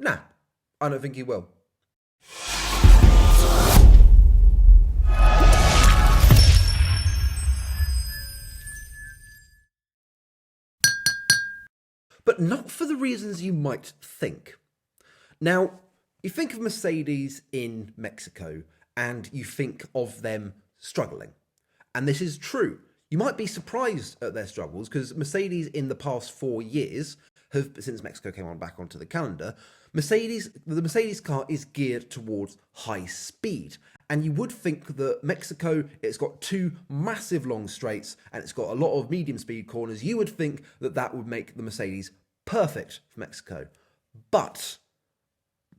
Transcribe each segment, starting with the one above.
Nah, I don't think he will. But not for the reasons you might think. Now, you think of Mercedes in Mexico and you think of them struggling. And this is true. You might be surprised at their struggles because Mercedes in the past 4 years have, since Mexico came on back onto the calendar, the Mercedes car is geared towards high speed. And you would think that Mexico, it's got two massive long straights and it's got a lot of medium speed corners. You would think that that would make the Mercedes perfect for Mexico. But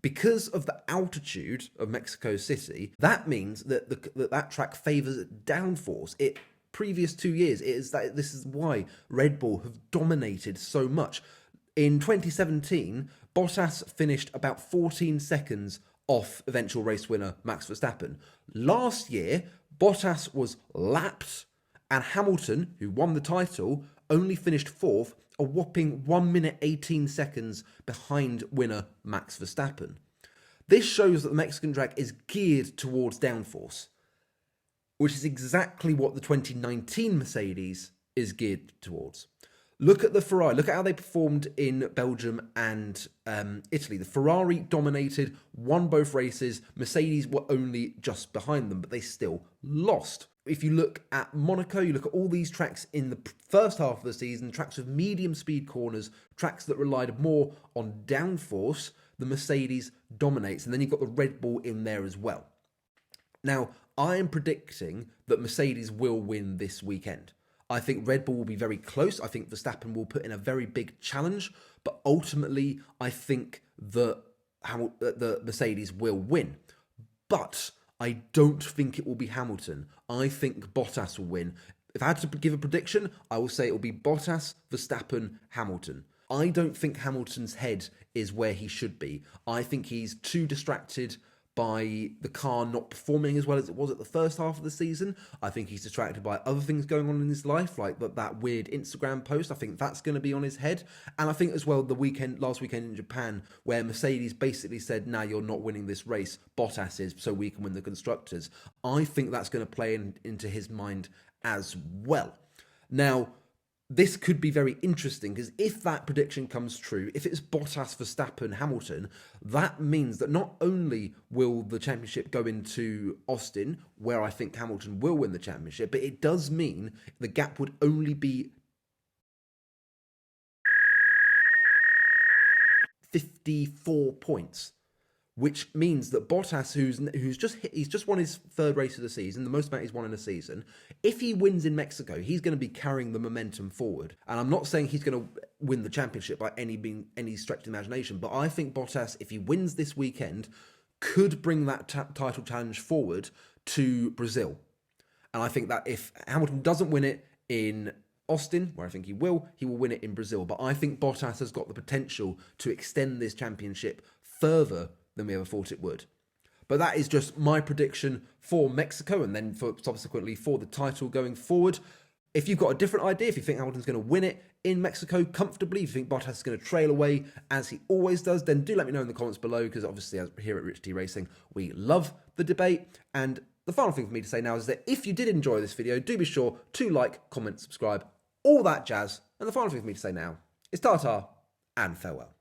because of the altitude of Mexico City, that means that that track favours downforce. Previous 2 years, this is why Red Bull have dominated so much. In 2017, Bottas finished about 14 seconds off eventual race winner Max Verstappen. Last year, Bottas was lapped, and Hamilton, who won the title, only finished fourth, a whopping 1 minute 18 seconds behind winner Max Verstappen. This shows that the Mexican track is geared towards downforce, which is exactly what the 2019 Mercedes is geared towards. Look at the Ferrari. Look at how they performed in Belgium and Italy. The Ferrari dominated, won both races. Mercedes were only just behind them, but they still lost. If you look at Monaco, you look at all these tracks in the first half of the season, tracks with medium speed corners, tracks that relied more on downforce, the Mercedes dominates. And then you've got the Red Bull in there as well. Now, I am predicting that Mercedes will win this weekend. I think Red Bull will be very close. I think Verstappen will put in a very big challenge. But ultimately, I think that the Mercedes will win. But I don't think it will be Hamilton. I think Bottas will win. If I had to give a prediction, I will say it will be Bottas, Verstappen, Hamilton. I don't think Hamilton's head is where he should be. I think he's too distracted by the car not performing as well as it was at the first half of the season. I think he's distracted by other things going on in his life, like that weird Instagram post. I think that's going to be on his head. And I think as well last weekend in Japan, where Mercedes basically said, "Nah, you're not winning this race, Bottas is, so we can win the constructors." I think that's going to play into his mind as well. Now, this could be very interesting because if that prediction comes true, if it's Bottas, Verstappen, Hamilton, that means that not only will the championship go into Austin, where I think Hamilton will win the championship, but it does mean the gap would only be 54 points. Which means that Bottas, he's just won his third race of the season, the most amount he's won in a season. If he wins in Mexico, he's going to be carrying the momentum forward. And I'm not saying he's going to win the championship by any stretch of the imagination, but I think Bottas, if he wins this weekend, could bring that title challenge forward to Brazil. And I think that if Hamilton doesn't win it in Austin, where I think he will win it in Brazil. But I think Bottas has got the potential to extend this championship further than we ever thought it would. But that is just my prediction for Mexico and then subsequently for the title going forward. If you've got a different idea, if you think Hamilton's going to win it in Mexico comfortably, if you think Bottas is going to trail away as he always does, then do let me know in the comments below, because obviously here at Rich T Racing, we love the debate. And the final thing for me to say now is that if you did enjoy this video, do be sure to like, comment, subscribe, all that jazz. And the final thing for me to say now is ta-ta and farewell.